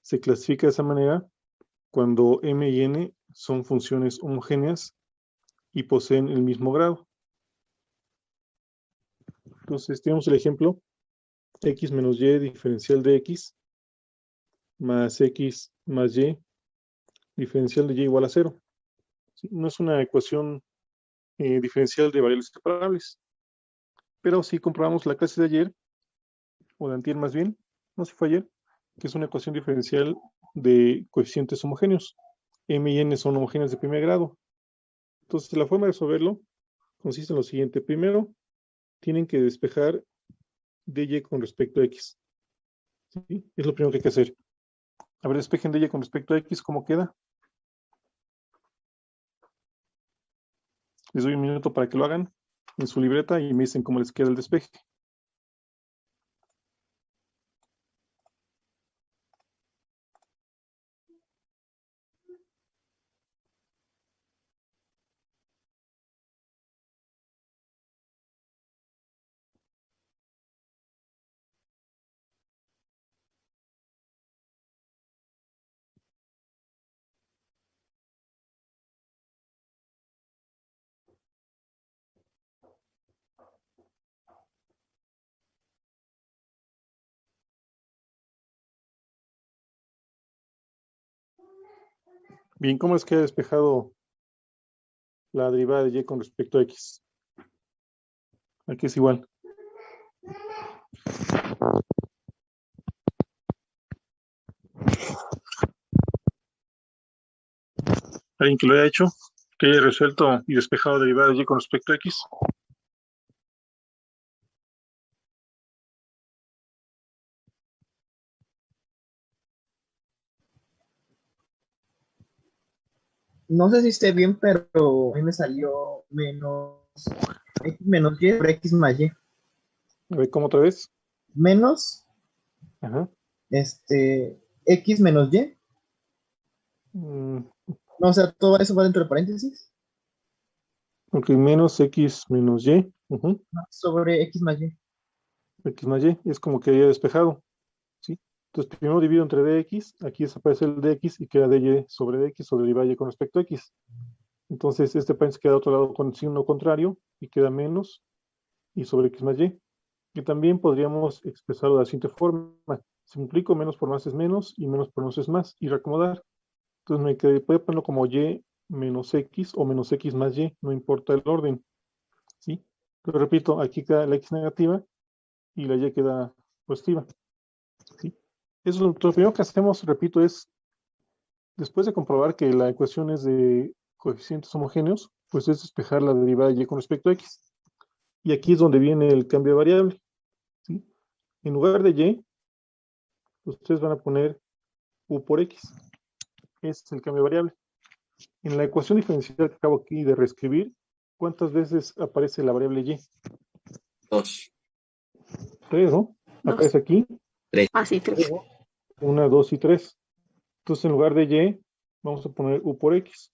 se clasifica de esa manera cuando m y n son funciones homogéneas y poseen el mismo grado. Entonces tenemos el ejemplo x menos y diferencial de x más x más y diferencial de y igual a 0. ¿Sí? No es una ecuación diferencial de variables separables. Pero si comprobamos la clase de ayer, o de antier más bien, no sé si fue ayer, que es una ecuación diferencial de coeficientes homogéneos. M y N son homogéneos de primer grado. Entonces, la forma de resolverlo consiste en lo siguiente. Primero, tienen que despejar dy con respecto a x. ¿Sí? Es lo primero que hay que hacer. A ver, despejen dy con respecto a x, ¿cómo queda? Les doy un minuto para que lo hagan en su libreta y me dicen cómo les queda el despeje. Bien, ¿cómo les queda despejado la derivada de y con respecto a x? Aquí es igual. ¿Alguien que lo haya hecho? ¿Que haya resuelto y despejado derivada de y con respecto a x? No sé si esté bien, pero a mí me salió menos x menos y por x más y. A ver, ¿cómo otra vez? Menos Ajá. x menos y. Mm, No, o sea, todo eso va dentro de paréntesis. ok, menos x menos y. Ujú. Sobre x más y. X más y. Es como que haya despejado. ¿Sí? Entonces, primero divido entre dx. Aquí desaparece el dx y queda dy sobre dx sobre derivada de y con respecto a x. Entonces, este paréntesis queda a otro lado con signo contrario y queda menos y sobre x más y. Y también podríamos expresarlo de la siguiente forma. Simplifico, menos por más es menos y menos por menos es más y reacomodar. Entonces me quedé, puede ponerlo como y menos x o menos x más y, no importa el orden. ¿Sí? Pero repito, aquí queda la x negativa y la y queda positiva. ¿Sí? Eso lo primero que hacemos, repito, es después de comprobar que la ecuación es de coeficientes homogéneos, pues es despejar la derivada de y con respecto a x. Y aquí es donde viene el cambio de variable. ¿Sí? En lugar de y, ustedes van a poner u por x. Ese es el cambio de variable. En la ecuación diferencial que acabo aquí de reescribir, ¿cuántas veces aparece la variable y? 2. 3, ¿no? Dos. Aparece aquí. 3. Ah, sí, 3. 1, 2 y 3. Entonces, en lugar de y, vamos a poner u por x.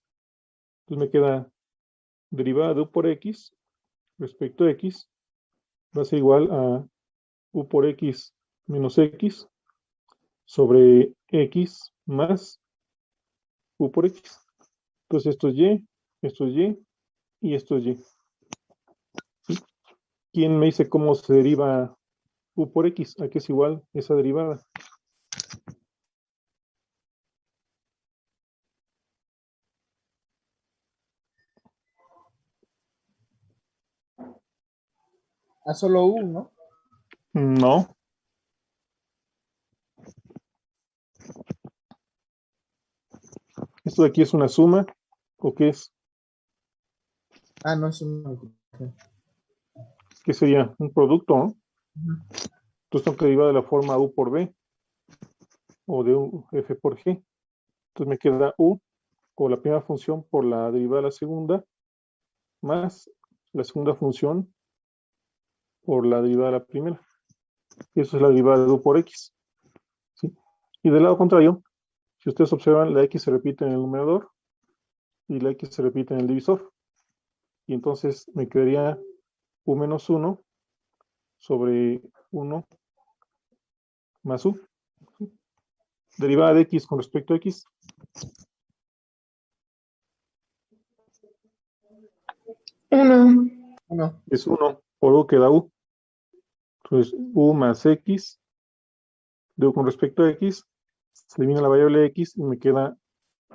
Entonces me queda derivada de u por x respecto a x va a ser igual a u por x menos x sobre x más u por x. Entonces esto es y, esto es y y esto es y. ¿Sí? ¿Quién me dice cómo se deriva u por x? ¿A qué es igual esa derivada? A solo u, ¿no? No. ¿Esto de aquí es una suma o qué es? Ah, no, es un. ¿Qué sería? Un producto, ¿no? Ujú. Entonces tengo que derivar de la forma u por b o de u, f por g. Entonces me queda u o la primera función por la derivada de la segunda más la segunda función por la derivada de la primera. Y eso es la derivada de u por x. ¿Sí? Y del lado contrario, si ustedes observan, la x se repite en el numerador y la x se repite en el divisor. Y entonces me quedaría u menos 1 sobre 1 más u. Derivada de x con respecto a x. 1. 1. Es 1. Por u queda u. Entonces, u más x, de u con respecto a x, se elimina la variable x y me queda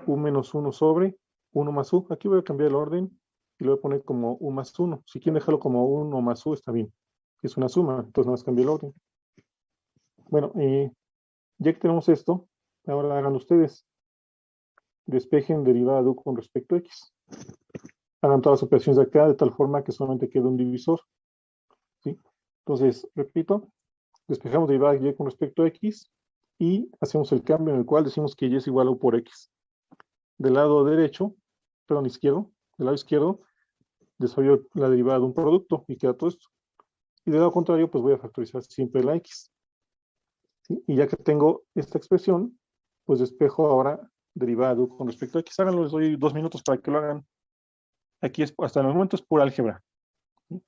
u menos 1 sobre 1 más u. Aquí voy a cambiar el orden y lo voy a poner como u más 1. Si quieren dejarlo como 1 más u, está bien. Es una suma, entonces nada más cambio el orden. Bueno, ya que tenemos esto, ahora hagan ustedes. Despejen derivada de u con respecto a x. Hagan todas las operaciones de acá de tal forma que solamente quede un divisor. ¿Sí? Entonces, repito, despejamos derivada de y con respecto a x y hacemos el cambio en el cual decimos que y es igual a u por x. Del lado derecho, perdón, izquierdo, del lado izquierdo, desarrollo la derivada de un producto y queda todo esto. Y del lado contrario, pues voy a factorizar siempre la x. ¿Sí? Y ya que tengo esta expresión, pues despejo ahora derivada de u con respecto a x. Háganlo, les doy 2 minutos para que lo hagan. Aquí es, hasta el momento es pura álgebra. ¿Sí?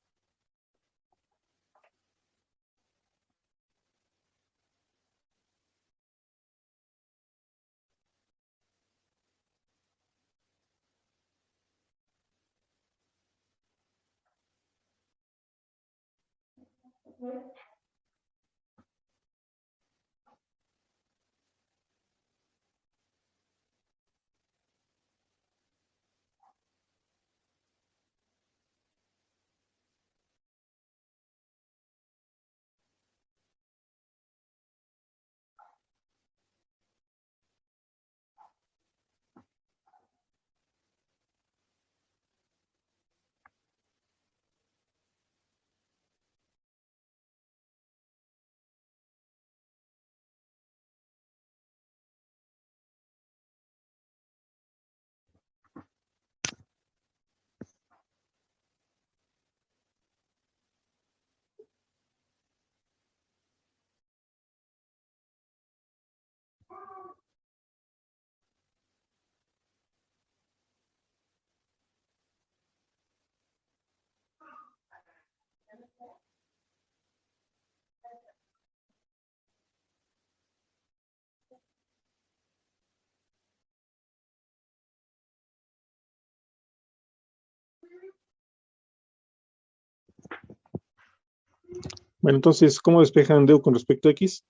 Bueno, entonces, ¿cómo despejan d con respecto a x?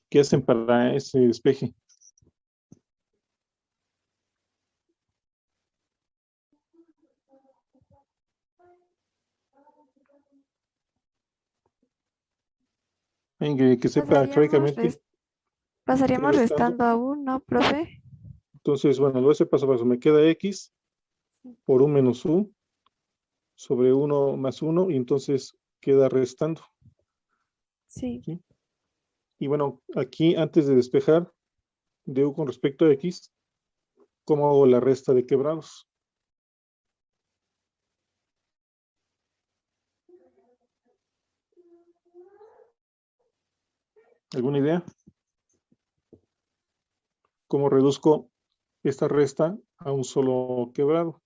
¿Qué hacen para ese despeje? Que sepa teóricamente que Pasaríamos restando. restando aún, ¿no, profe? Entonces, bueno, lo voy a hacer paso a paso. Me queda x por u menos u sobre 1 más 1 y entonces queda restando. Sí. ¿Sí? Y bueno, aquí antes de despejar de u con respecto a x, ¿cómo hago la resta de quebrados? ¿Alguna idea? ¿Cómo reduzco esta resta a un solo quebrado,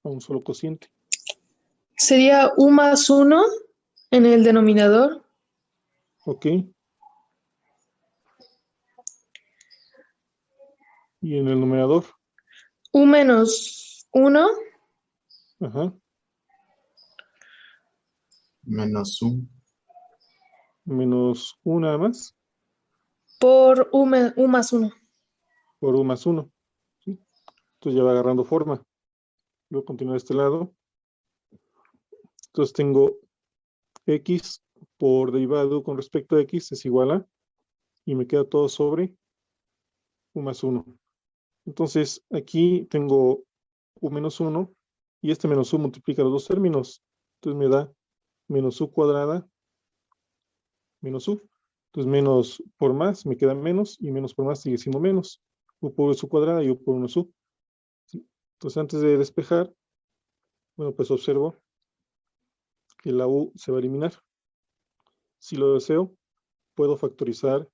a un solo cociente? Sería u más 1 en el denominador. ¿Ok? Y en el numerador, U menos 1 ajá, Menos u. menos 1 nada más, por u más 1. por u más 1. ¿Sí? Entonces ya va agarrando forma. Luego continúo de este lado. Entonces tengo x por derivada de u con respecto a x es igual a, y me queda todo sobre u más 1. Entonces aquí tengo u menos 1 y este menos u multiplica los dos términos. Entonces me da menos u cuadrada menos u. Entonces menos por más me queda menos y menos por más sigue siendo menos. U por u cuadrada y u por 1 u. ¿Sí? Entonces antes de despejar, bueno, pues observo que la u se va a eliminar. Si lo deseo, puedo factorizar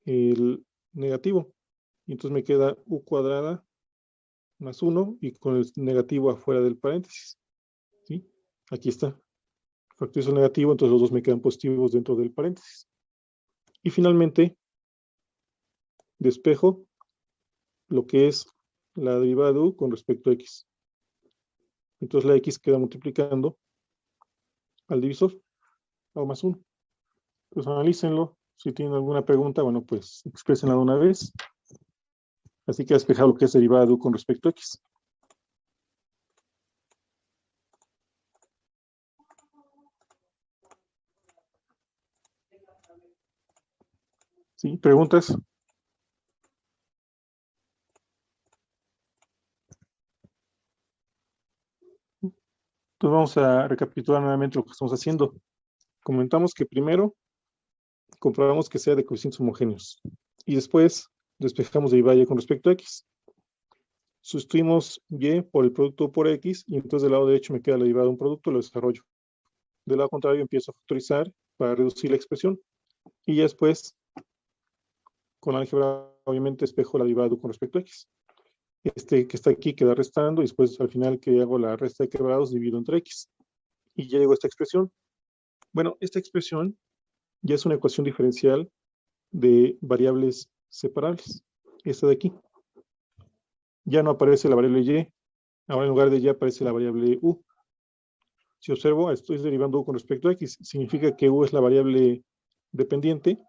el negativo. Y entonces me queda u cuadrada más 1 y con el negativo afuera del paréntesis. ¿Sí? Aquí está. Factorizo el negativo, entonces los dos me quedan positivos dentro del paréntesis. Y finalmente, despejo lo que es la derivada de u con respecto a x. Entonces la x queda multiplicando al divisor, a u más 1. Pues analícenlo. Si tienen alguna pregunta, bueno, pues exprésenla de una vez. Así que ha despejado lo que es derivada de u con respecto a x. ¿Sí? ¿Preguntas? Entonces vamos a recapitular nuevamente lo que estamos haciendo. Comentamos que primero comprobamos que sea de coeficientes homogéneos. Y después despejamos derivada de y con respecto a x. Sustituimos y por el producto por x, y entonces del lado derecho me queda la derivada de un producto, lo desarrollo. Del lado contrario empiezo a factorizar para reducir la expresión. Y ya después, con álgebra, obviamente espejo la derivada de u con respecto a x. Este que está aquí queda restando, y después al final que hago la resta de quebrados, divido entre x. Y ya llegó a esta expresión. Bueno, esta expresión ya es una ecuación diferencial de variables separables. Esta de aquí. Ya no aparece la variable y, ahora en lugar de y aparece la variable u. Si observo, estoy derivando u con respecto a x. Significa que u es la variable dependiente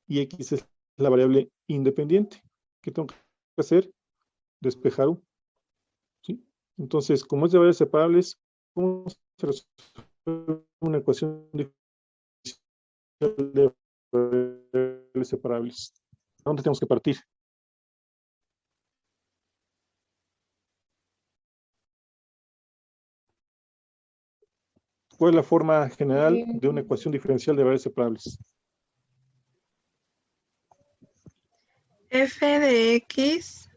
y x es la variable independiente. ¿Qué tengo que hacer? Despejar u. ¿Sí? Entonces, como es de variables separables, ¿cómo se resuelve una ecuación diferencial de variables separables? ¿A dónde tenemos que partir? ¿Cuál es la forma general de una ecuación diferencial de variables separables? F de X,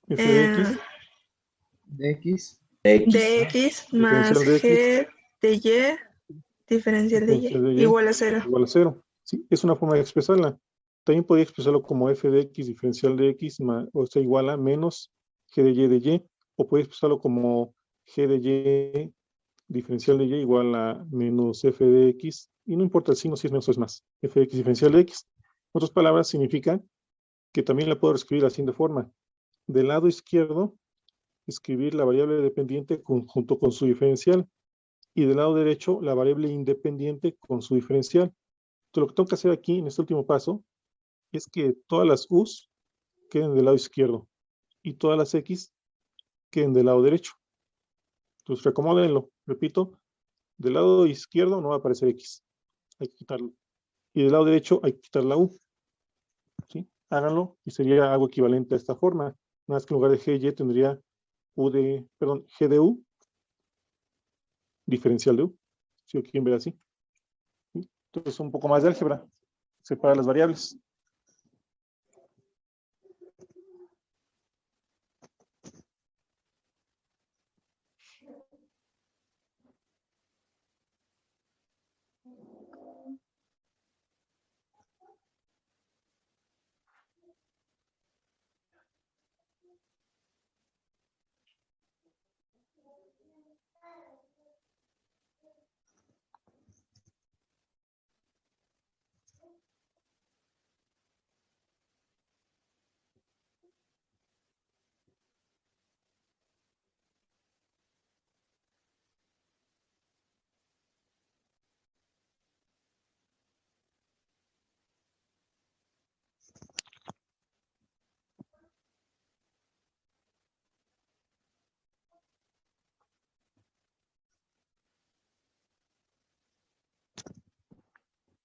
F de x, De X. de X más diferencial de x, G de Y, diferencial de diferencial de Y, y, igual a 0. igual a 0. Sí, es una forma de expresarla. También podría expresarlo como f de x diferencial de x, o sea, igual a menos g de y, o puede expresarlo como g de y diferencial de y igual a menos f de x, y no importa el signo si es menos o es más, f de x diferencial de x. En otras palabras, significa que también la puedo escribir de la siguiente forma. Del lado izquierdo, escribir la variable dependiente junto con su diferencial, y del lado derecho, la variable independiente con su diferencial. Entonces, lo que tengo que hacer aquí, en este último paso, es que todas las u's queden del lado izquierdo, y todas las x queden del lado derecho. Entonces, reacomódenlo. Repito, del lado izquierdo no va a aparecer x. Hay que quitarlo. Y del lado derecho hay que quitar la u. ¿Sí? Háganlo, y sería algo equivalente a esta forma. Nada más que en lugar de g, y tendría g de u, diferencial de u. Si lo quieren ver así. ¿Sí? Entonces, un poco más de álgebra. Separa las variables.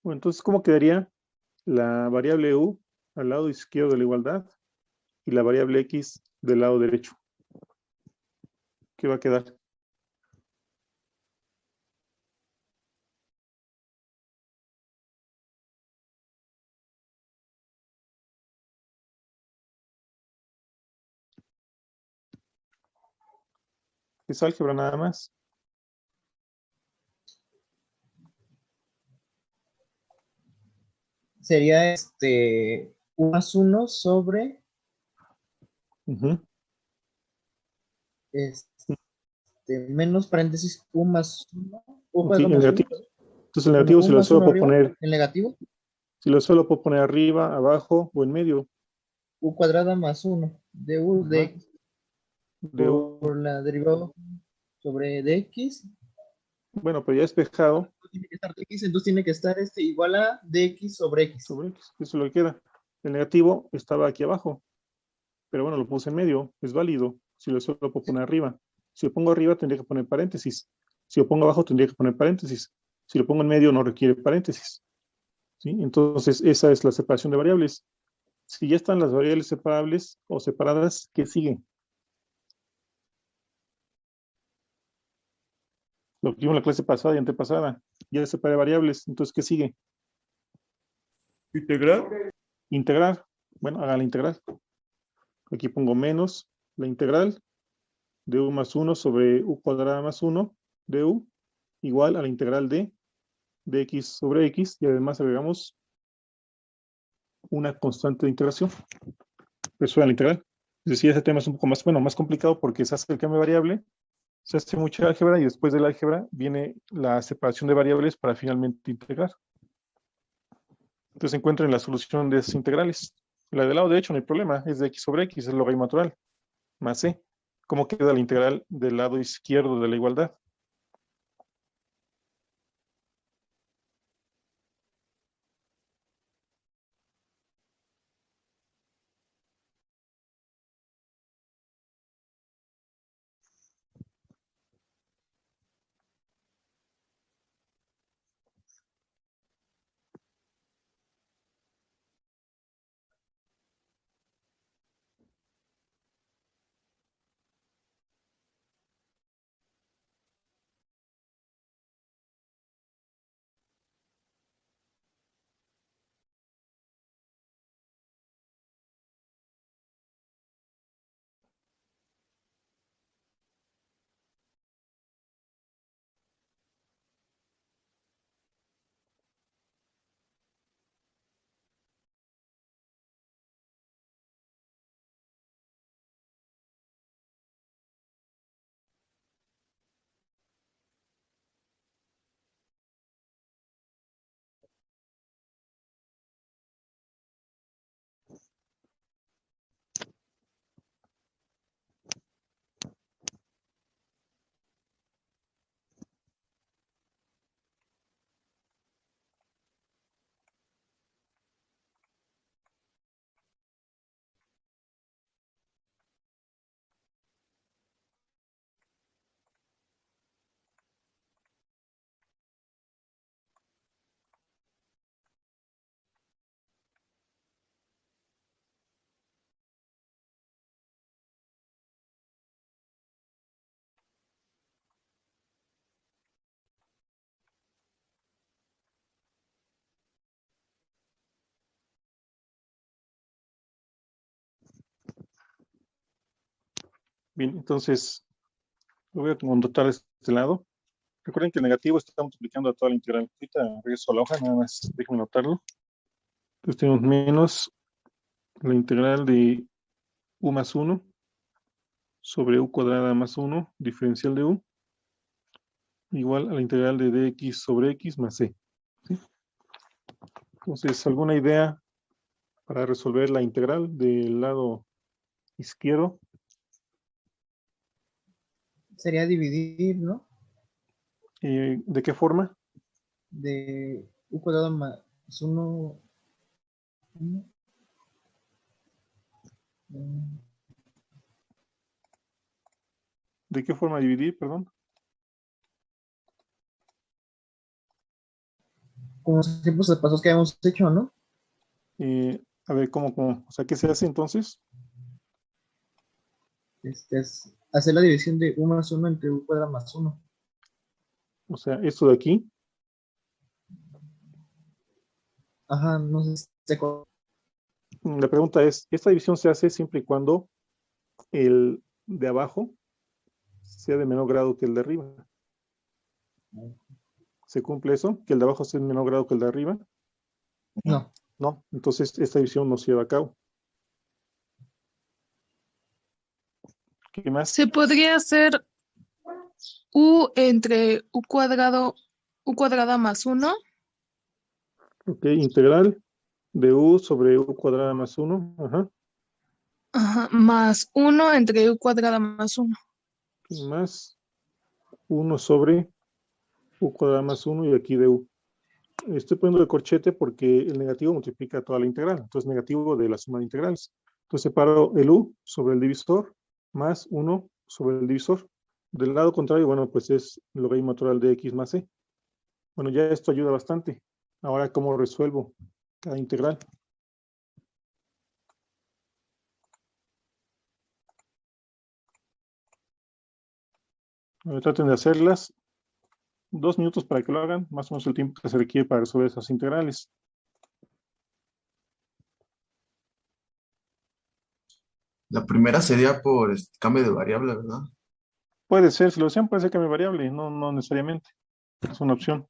Bueno, entonces, ¿cómo quedaría la variable u al lado izquierdo de la igualdad y la variable x del lado derecho? ¿Qué va a quedar? Es álgebra nada más. Sería U más 1 sobre Ujú. menos paréntesis U más 1. U Ok, el más 1. negativo. Entonces, el negativo U se lo más solo 1 puedo arriba. poner, El negativo. si lo solo puedo poner arriba, abajo o en medio. u cuadrada más 1 de u de Ajá. x De U. por la derivada sobre dx. Bueno, pero ya despejado Tiene que estar dx, entonces tiene que estar igual a dx sobre x. sobre X. Eso es lo que queda. El negativo estaba aquí abajo, pero bueno, lo puse en medio. Es válido. Si lo suelo poner arriba. Si lo pongo arriba, tendría que poner paréntesis. Si lo pongo abajo, tendría que poner paréntesis. Si lo pongo en medio, no requiere paréntesis. ¿Sí? Entonces, esa es la separación de variables. Si ya están las variables separables o separadas, ¿qué sigue? Lo que vimos en la clase pasada y antepasada. Ya separé variables. Entonces, ¿qué sigue? Integral. Integrar. Bueno, haga la integral. Aquí pongo menos la integral de u más 1 sobre u cuadrada más 1 de u igual a la integral de x sobre x, y además agregamos una constante de integración. Eso es la integral. Es decir, ese tema es un poco más, bueno, más complicado porque se hace el cambio de variable, se hace mucha álgebra y después de la álgebra viene la separación de variables para finalmente integrar. Entonces encuentren la solución de esas integrales. La del lado derecho no hay problema, es de x sobre x, es el logaritmo natural, más c. ¿Cómo queda la integral del lado izquierdo de la igualdad? Bien, entonces lo voy a connotar de este lado. Recuerden que el negativo está multiplicando a toda la integral. Ahorita regreso a la hoja, nada más déjenme notarlo. Entonces tenemos menos la integral de u más 1 sobre u cuadrada más 1, diferencial de u, igual a la integral de dx sobre x más c. ¿Sí? Entonces, ¿alguna idea para resolver la integral del lado izquierdo? Sería dividir, ¿no? ¿De qué forma? De u cuadrado más 1. ¿De qué forma dividir, perdón? Como los tiempos de pasos que habíamos hecho, ¿no? A ver, ¿cómo? O sea, ¿qué se hace entonces? Es hacer la división de u más 1 entre u cuadrado más 1. O sea, esto de aquí. Ajá, no sé si se La pregunta es, ¿esta división se hace siempre y cuando el de abajo sea de menor grado que el de arriba? ¿Se cumple eso? ¿Que el de abajo sea de menor grado que el de arriba? No. No, entonces esta división no se lleva a cabo. ¿Qué más? Se podría hacer u entre u cuadrada más 1. Ok, integral de u sobre u cuadrada más 1. Ajá. Ajá, más 1 entre u cuadrada más 1. Más 1 sobre u cuadrada más 1 y aquí de u. Estoy poniendo de corchete porque el negativo multiplica toda la integral, entonces negativo de la suma de integrales. Entonces separo el u sobre el divisor más 1 sobre el divisor. Del lado contrario, bueno, pues es el logaritmo natural de x más c. Bueno, ya esto ayuda bastante. Ahora, ¿cómo resuelvo cada integral? Bueno, traten de hacerlas. 2 minutos para que lo hagan, más o menos el tiempo que se requiere para resolver esas integrales. La primera sería por cambio de variable, ¿verdad? Puede ser, si lo desean, puede ser cambio de variable, no necesariamente. Es una opción.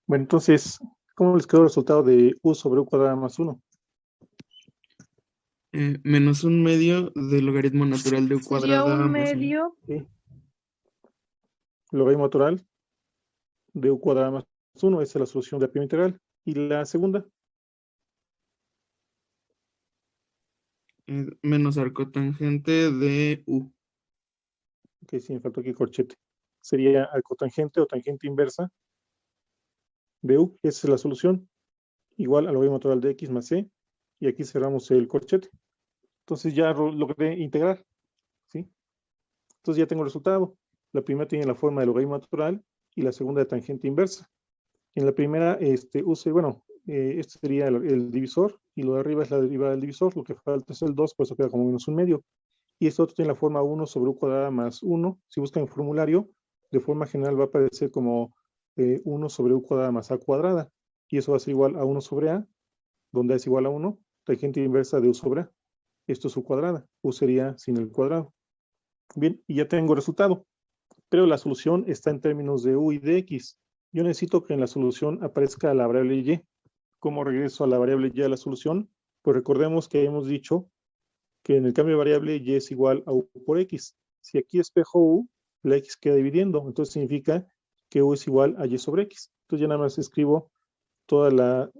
Bueno, entonces, ¿cómo les quedó el resultado de u sobre u cuadrada más 1? Menos un medio del logaritmo natural de u Sería cuadrada un más 1. medio. ¿Sí? Logaritmo natural de u cuadrada más 1, esa es la solución de la primera integral. Y la segunda, Menos arcotangente de u. que sí me faltó aquí corchete, sería arcotangente o tangente inversa de u, esa es la solución, igual al logaritmo natural de x más c, y aquí cerramos el corchete. Entonces ya logré integrar, ¿sí? Entonces ya tengo el resultado. La primera tiene la forma de logaritmo natural y la segunda de tangente inversa. En la primera use, bueno, este sería el divisor y lo de arriba es la derivada del divisor, lo que falta es el 2, por eso queda como menos un medio. Y esto otro tiene la forma 1 sobre u cuadrada más 1. Si buscan el formulario, de forma general va a aparecer como 1 sobre u cuadrada más a cuadrada. Y eso va a ser igual a 1 sobre a, donde a es igual a 1, tangente inversa de u sobre a. Esto es u cuadrada. U sería sin el cuadrado. Bien, y ya tengo el resultado. Pero la solución está en términos de u y de x. Yo necesito que en la solución aparezca la variable y. ¿Cómo regreso a la variable y a la solución? Pues recordemos que hemos dicho que en el cambio de variable y es igual a u por x. Si aquí despejo u, la x queda dividiendo, entonces significa que u es igual a y sobre x. Entonces ya nada más escribo toda la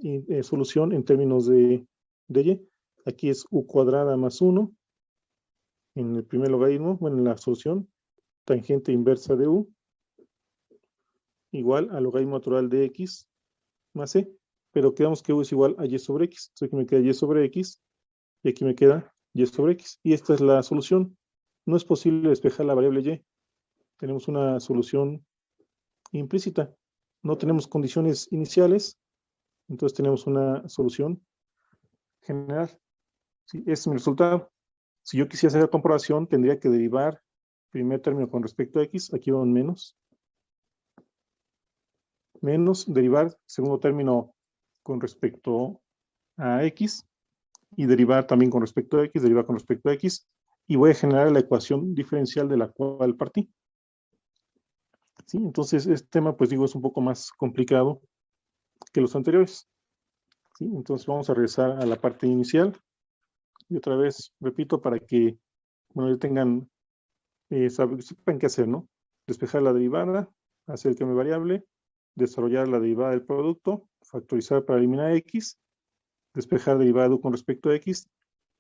solución en términos de y. Aquí es u cuadrada más 1 en el primer logaritmo, bueno, en la solución, tangente inversa de u, igual al logaritmo natural de x más c, pero quedamos que u es igual a y sobre x. Entonces aquí me queda y sobre x, y aquí me queda y sobre x. Y esta es la solución. No es posible despejar la variable y. Tenemos una solución implícita. No tenemos condiciones iniciales, entonces tenemos una solución general. ¿Sí? Ese es mi resultado. Si yo quisiera hacer la comprobación, tendría que derivar primer término con respecto a x, aquí va un menos derivar segundo término con respecto a x, y derivar también con respecto a x, derivar con respecto a x, y voy a generar la ecuación diferencial de la cual partí. ¿Sí? Entonces, este tema, pues digo, es un poco más complicado que los anteriores. ¿Sí? Entonces, vamos a regresar a la parte inicial. Y otra vez, repito, para que, bueno, ya tengan, sepan qué hacer, ¿no? Despejar la derivada, hacer el cambio de variable, desarrollar la derivada del producto, factorizar para eliminar x, despejar derivada de u con respecto a x,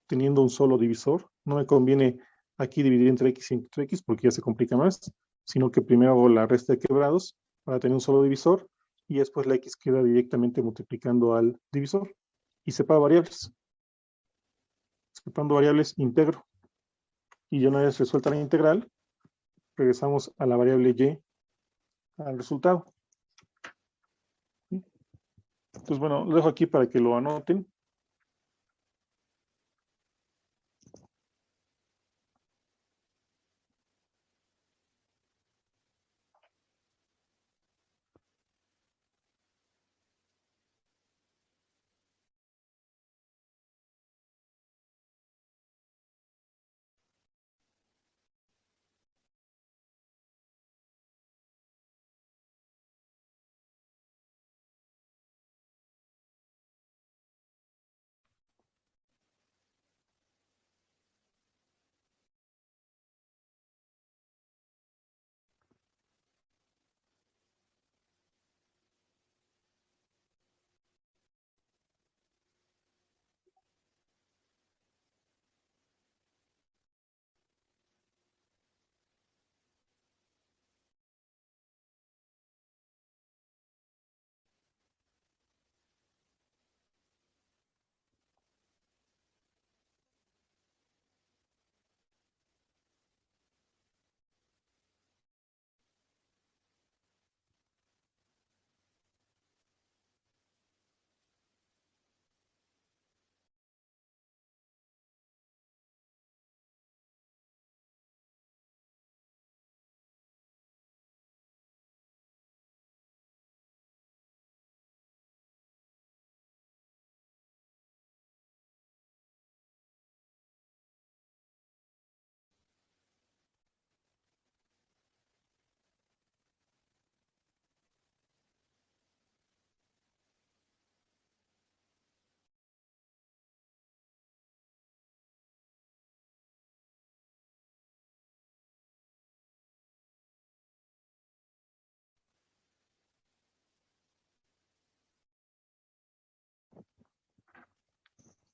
teniendo un solo divisor. No me conviene aquí dividir entre x y entre x porque ya se complica más, sino que primero hago la resta de quebrados para tener un solo divisor y después la x queda directamente multiplicando al divisor y separo variables. Separando variables, integro. Y ya una vez resuelta la integral, regresamos a la variable y al resultado. ¿Sí? Entonces, bueno, lo dejo aquí para que lo anoten.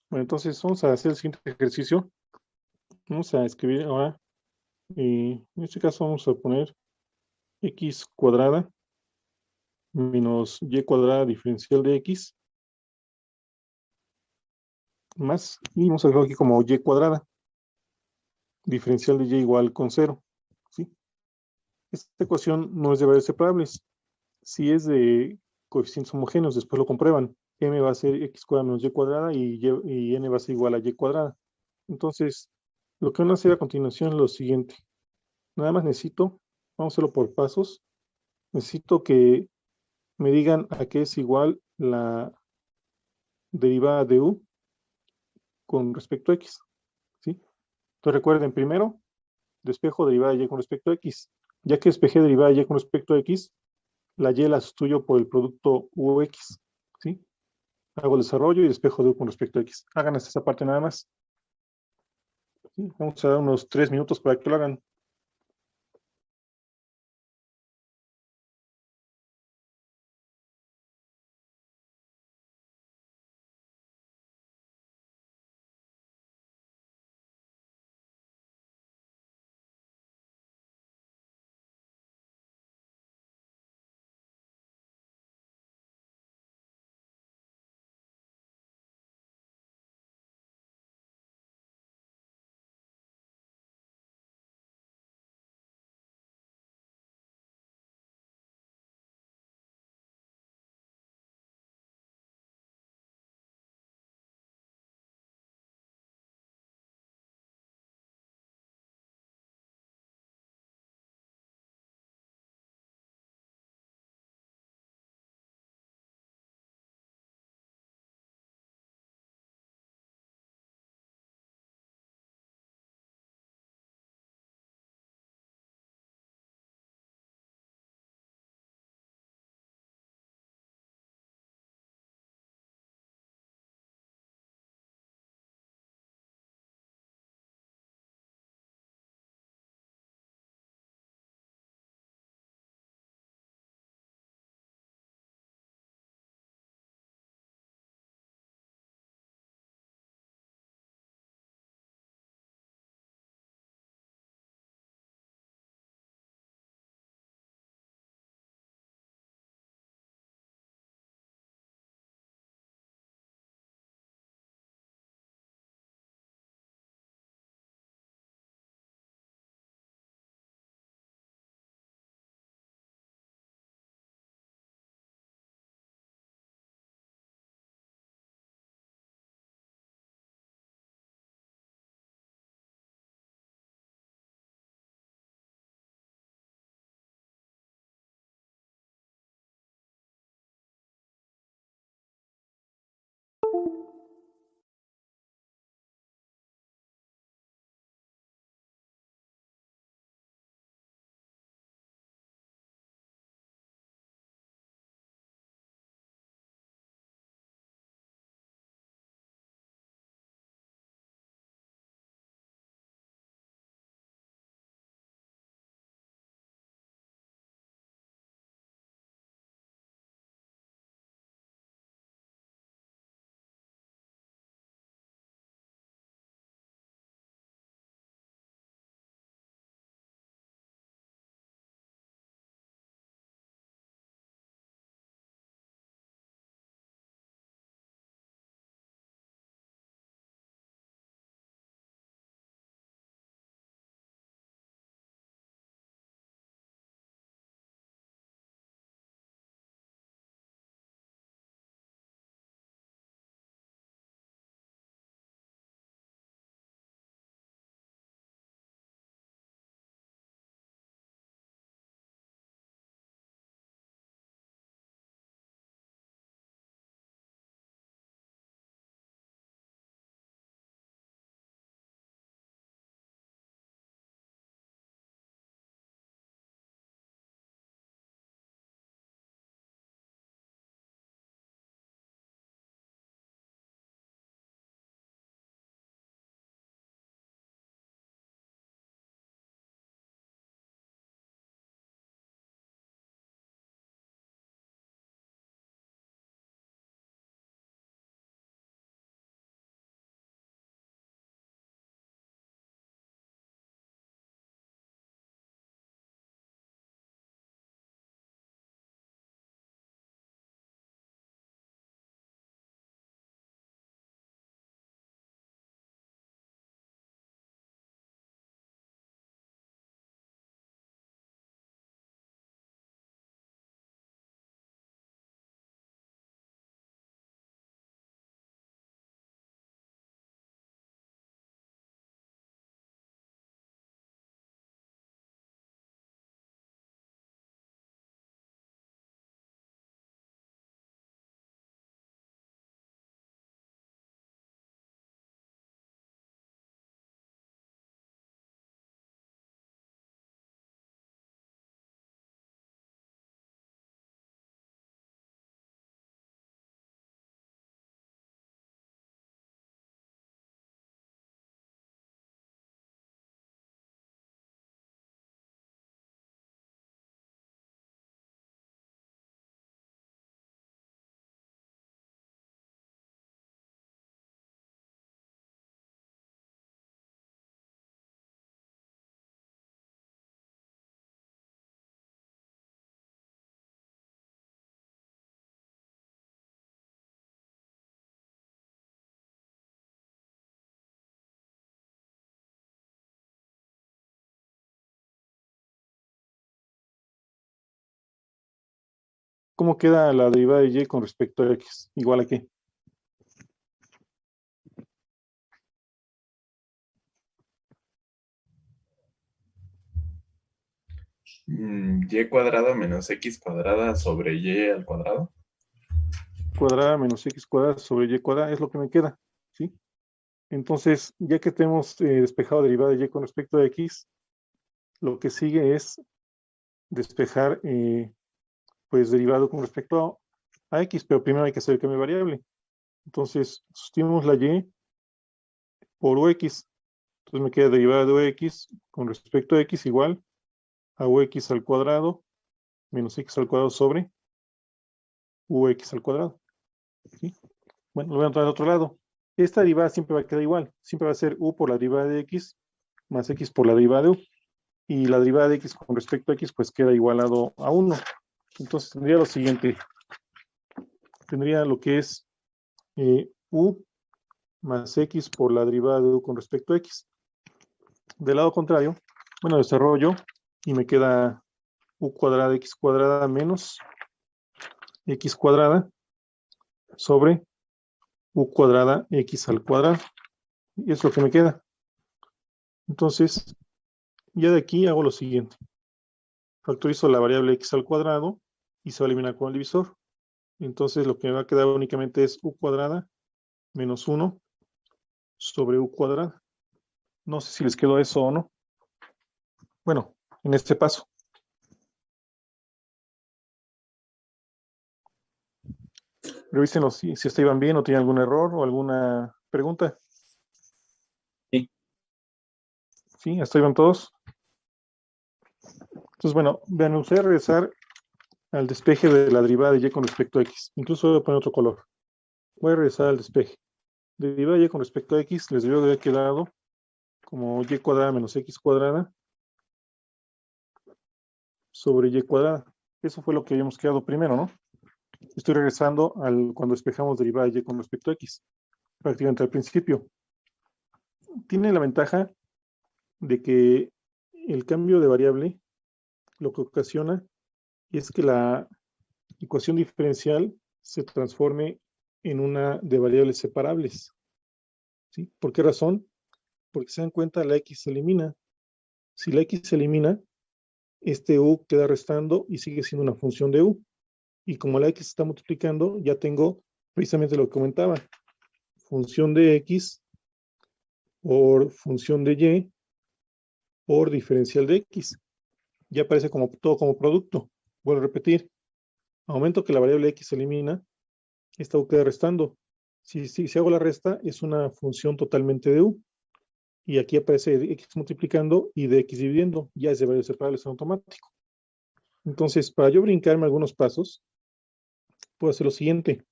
Bueno, entonces vamos a hacer el siguiente ejercicio. Vamos a escribir ahora, en este caso vamos a poner x cuadrada menos y cuadrada diferencial de x más, y vamos a dejarlo aquí como y cuadrada diferencial de y igual con 0. ¿Sí? Esta ecuación no es de variables separables. Si es de coeficientes homogéneos, después lo comprueban. M va a ser x cuadrada menos y cuadrada y n va a ser igual a y cuadrada. Entonces, lo que van a hacer a continuación es lo siguiente. Nada más necesito, vamos a hacerlo por pasos, necesito que me digan a qué es igual la derivada de u con respecto a x. ¿Sí? Entonces recuerden, primero, despejo derivada de y con respecto a x. Ya que despejé derivada de y con respecto a x, la y la sustituyo por el producto ux. ¿Sí? Hago el desarrollo y despejo de u con respecto a x. Hagan hasta esa parte nada más. ¿Sí? Vamos a dar unos 3 minutos para que lo hagan. ¿Cómo queda la derivada de y con respecto a x? ¿Igual a qué? Y cuadrada menos x cuadrada sobre y al cuadrado. Cuadrada menos x cuadrada sobre y cuadrada es lo que me queda, ¿sí? Entonces, ya que tenemos despejado derivada de y con respecto a x, lo que sigue es despejar pues derivado con respecto a x, pero primero hay que hacer el cambio de variable. Entonces, sustituimos la y por ux. Entonces me queda derivada de ux con respecto a x igual a ux al cuadrado menos x al cuadrado sobre ux al cuadrado. ¿Sí? Bueno, lo voy a entrar al otro lado. Esta derivada siempre va a quedar igual. Siempre va a ser u por la derivada de x más x por la derivada de u. Y la derivada de x con respecto a x pues queda igualado a 1. Entonces tendría lo siguiente. Tendría lo que es u más x por la derivada de u con respecto a x. Del lado contrario, bueno, desarrollo y me queda u cuadrada x cuadrada menos x cuadrada sobre u cuadrada x al cuadrado. Y es lo que me queda. Entonces, ya de aquí hago lo siguiente. Factorizo la variable x al cuadrado y se va a eliminar con el divisor. Entonces, lo que me va a quedar únicamente es u cuadrada menos 1 sobre u cuadrada. No sé si les quedó eso o no. Bueno, en este paso. Revísenlo si hasta iban bien o tienen algún error o alguna pregunta. Sí. ¿Sí? ¿Hasta iban todos? Entonces, bueno, vean, me gustaría regresar al despeje de la derivada de y con respecto a x. Incluso voy a poner otro color. Voy a regresar al despeje. Derivada de y con respecto a x les debió de haber quedado como y cuadrada menos x cuadrada sobre y cuadrada. Eso fue lo que habíamos quedado primero, ¿no? Estoy regresando al cuando despejamos derivada de y con respecto a x. Prácticamente al principio. Tiene la ventaja de que el cambio de variable lo que ocasiona es que la ecuación diferencial se transforme en una de variables separables. ¿Sí? ¿Por qué razón? Porque se dan cuenta, la x se elimina. Si la x se elimina, este u queda restando y sigue siendo una función de u. Y como la x está multiplicando, ya tengo precisamente lo que comentaba. Función de x por función de y por diferencial de x. Ya aparece como todo como producto. Vuelvo a repetir. Al momento que la variable x se elimina, esta u queda restando. Si hago la resta, es una función totalmente de u. Y aquí aparece de x multiplicando y de x dividiendo. Ya es de varios separables en automático. Entonces, para yo brincarme algunos pasos, puedo hacer lo siguiente.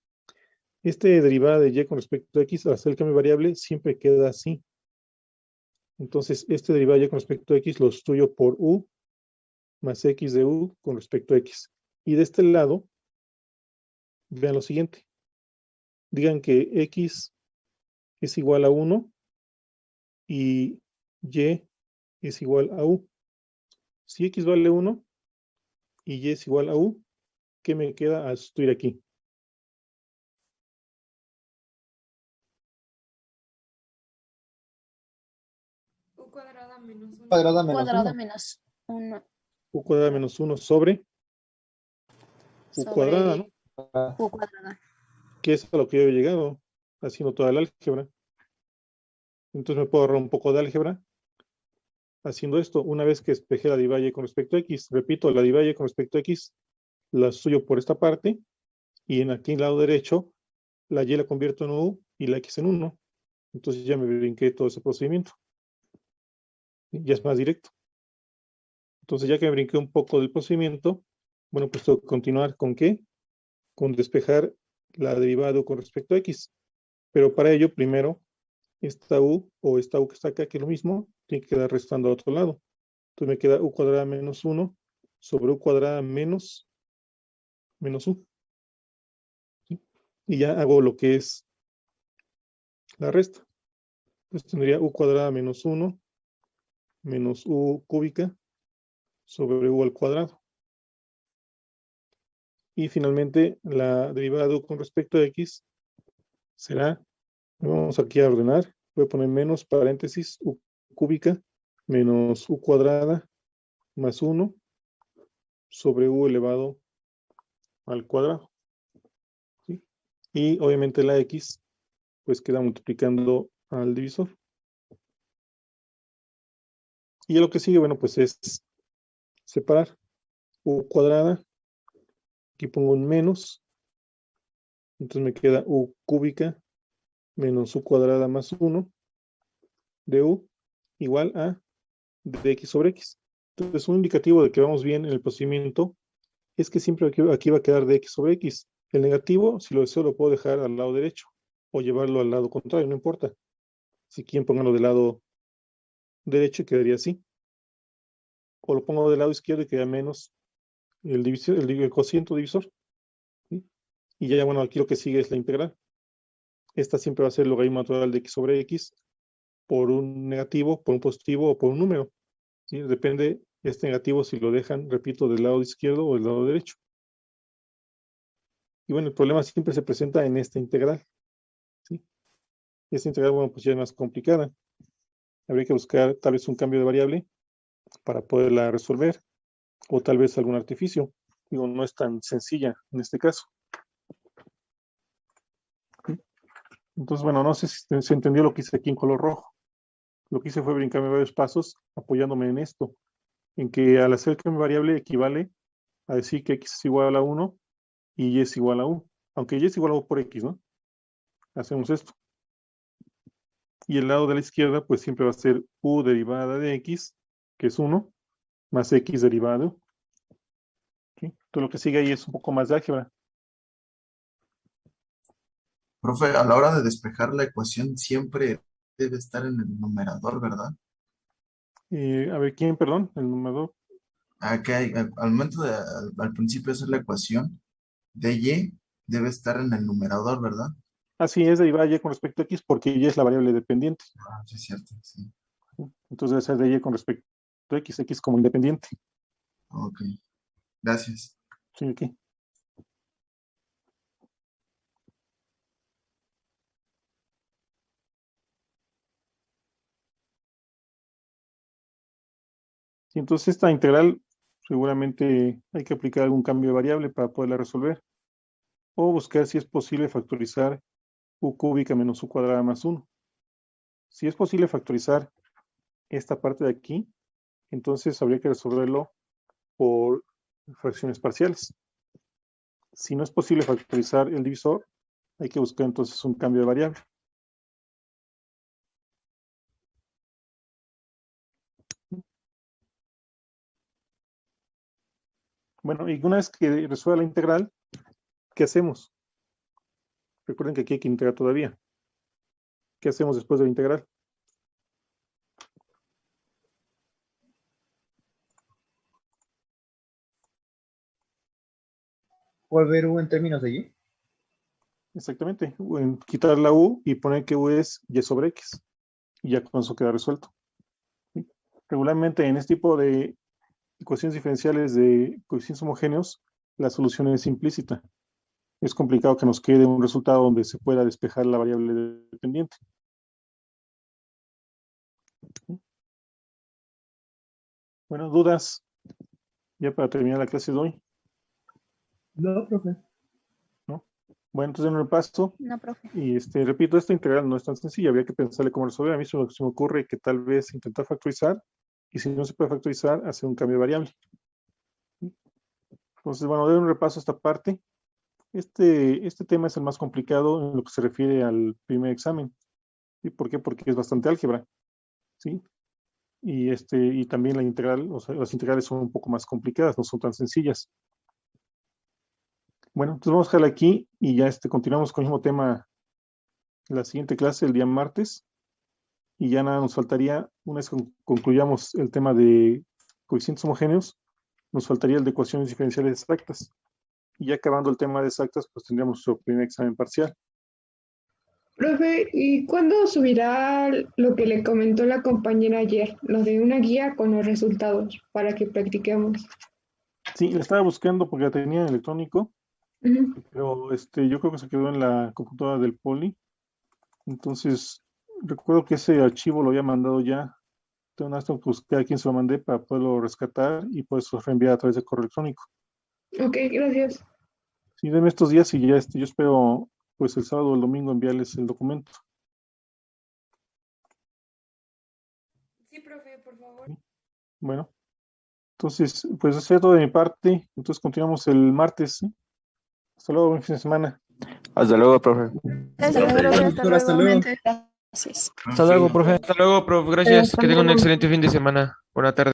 Este derivada de y con respecto a x, al hacer el cambio de variable, siempre queda así. Entonces, este derivada de y con respecto a x lo sustituyo por u más x de u con respecto a x. Y de este lado, vean lo siguiente. Digan que x es igual a 1 y y es igual a u. Si x vale 1 y y es igual a u, ¿qué me queda al sustituir aquí? U cuadrada menos 1. Cuadrada menos Cuadrada 1. menos 1 U cuadrada menos 1 sobre u cuadrada, ¿no? sobre u cuadrada. Que es a lo que yo he llegado haciendo toda la álgebra. Entonces me puedo ahorrar un poco de álgebra haciendo esto. Una vez que despejé la derivada y con respecto a x, repito, la derivada y con respecto a x la suyo por esta parte y aquí en el lado derecho la y la convierto en u y la x en 1. Entonces ya me brinqué todo ese procedimiento. Ya es más directo. Entonces ya que me brinqué un poco del procedimiento, bueno, pues tengo que continuar con ¿qué? Con despejar la derivada de u con respecto a x. Pero para ello, primero, esta u o esta u que está acá, que es lo mismo, tiene que quedar restando al otro lado. Entonces me queda u cuadrada menos 1 sobre u cuadrada menos u. ¿Sí? Y ya hago lo que es la resta. Entonces tendría u cuadrada menos 1 menos u cúbica sobre u al cuadrado. Y finalmente, la derivada de u con respecto a x será, vamos aquí a ordenar, voy a poner menos paréntesis u cúbica menos u cuadrada más 1 sobre u elevado al cuadrado. ¿Sí? Y obviamente la x pues queda multiplicando al divisor. Y ya lo que sigue, bueno, pues es separar u cuadrada. Aquí pongo un menos. Entonces me queda u cúbica menos u cuadrada más 1 de u igual a dx sobre x. Entonces un indicativo de que vamos bien en el procedimiento es que siempre aquí va a quedar dx sobre x. El negativo, si lo deseo, lo puedo dejar al lado derecho o llevarlo al lado contrario, no importa. Si quieren, pónganlo del lado derecho y quedaría así. O lo pongo del lado izquierdo y queda menos el cociente divisor. ¿Sí? Y ya, bueno, aquí lo que sigue es la integral. Esta siempre va a ser el logaritmo natural de x sobre x por un negativo, por un positivo o por un número. ¿Sí? Depende este negativo si lo dejan, repito, del lado izquierdo o del lado derecho. Y bueno, el problema siempre se presenta en esta integral. ¿Sí? Esta integral, bueno, pues ya es más complicada. Habría que buscar tal vez un cambio de variable para poderla resolver, o tal vez algún artificio. Digo, no es tan sencilla en este caso. ¿Sí? Entonces, bueno, no sé si se entendió lo que hice aquí en color rojo. Lo que hice fue brincarme varios pasos apoyándome en esto, en que al hacer cambio de variable equivale a decir que x es igual a 1 y y es igual a u. Aunque y es igual a u por x, ¿no? Hacemos esto. Y el lado de la izquierda, pues siempre va a ser u derivada de x, que es 1, más x derivada de u. ¿Sí? Entonces lo que sigue ahí es un poco más de álgebra. Profe, a la hora de despejar la ecuación siempre debe estar en el numerador, ¿verdad? A ver, ¿quién, perdón? El numerador. Acá al momento de al principio de hacer la ecuación, dy debe estar en el numerador, ¿verdad? Así es, derivada y con respecto a x, porque y es la variable dependiente. Ah, sí, es cierto, sí. Entonces debe ser de y con respecto a x como independiente. Ok, gracias. Sí, aquí. Sí, entonces esta integral seguramente hay que aplicar algún cambio de variable para poderla resolver. O buscar si es posible factorizar u cúbica menos u cuadrada más 1. Si es posible factorizar esta parte de aquí, entonces habría que resolverlo por fracciones parciales. Si no es posible factorizar el divisor, hay que buscar entonces un cambio de variable. Bueno, y una vez que resuelva la integral, ¿qué hacemos? Recuerden que aquí hay que integrar todavía. ¿Qué hacemos después de la integral? Volver u en términos de y. Exactamente. Quitar la u y poner que u es y sobre x. Y ya con eso queda resuelto. ¿Sí? Regularmente en este tipo de ecuaciones diferenciales de coeficientes homogéneos, la solución es implícita. Es complicado que nos quede un resultado donde se pueda despejar la variable dependiente. ¿Sí? Bueno, dudas ya para terminar la clase de hoy. No, profe. ¿No? Bueno, entonces en un repaso. No, profe. Y repito, esta integral no es tan sencilla, habría que pensarle cómo resolver. A mí se me ocurre que tal vez intentar factorizar, y si no se puede factorizar, hacer un cambio de variable. Entonces, bueno, doy un repaso a esta parte. Este tema es el más complicado en lo que se refiere al primer examen. ¿Sí? ¿Por qué? Porque es bastante álgebra. ¿Sí? Y también la integral, o sea, las integrales son un poco más complicadas, no son tan sencillas. Bueno, entonces vamos a dejarla aquí y ya continuamos con el mismo tema en la siguiente clase, el día martes. Y ya nada, nos faltaría, una vez que concluyamos el tema de coeficientes homogéneos, nos faltaría el de ecuaciones diferenciales exactas. Y ya acabando el tema de exactas, pues tendríamos nuestro primer examen parcial. Profe, ¿y cuándo subirá lo que le comentó la compañera ayer, lo de una guía con los resultados para que practiquemos? Sí, la estaba buscando porque la tenía en electrónico, Ujú. pero yo creo que se quedó en la computadora del poli. Entonces, recuerdo que ese archivo lo había mandado ya. Entonces, pues cada quien se lo mandé para poderlo rescatar y pues lo reenviar a través de correo electrónico. Ok, gracias. Sí, denme estos días y ya yo espero pues el sábado o el domingo enviarles el documento. Sí, profe, por favor. Bueno, entonces, pues eso es todo de mi parte. Entonces continuamos el martes, ¿sí? Hasta luego, buen fin de semana. Hasta luego, profe. Hasta luego, profe, hasta Doctor, hasta luego. Igualmente. Gracias. Hasta luego, profe. Hasta luego, prof. Gracias. Hasta Que tengan un luego. excelente fin de semana. Buena tarde.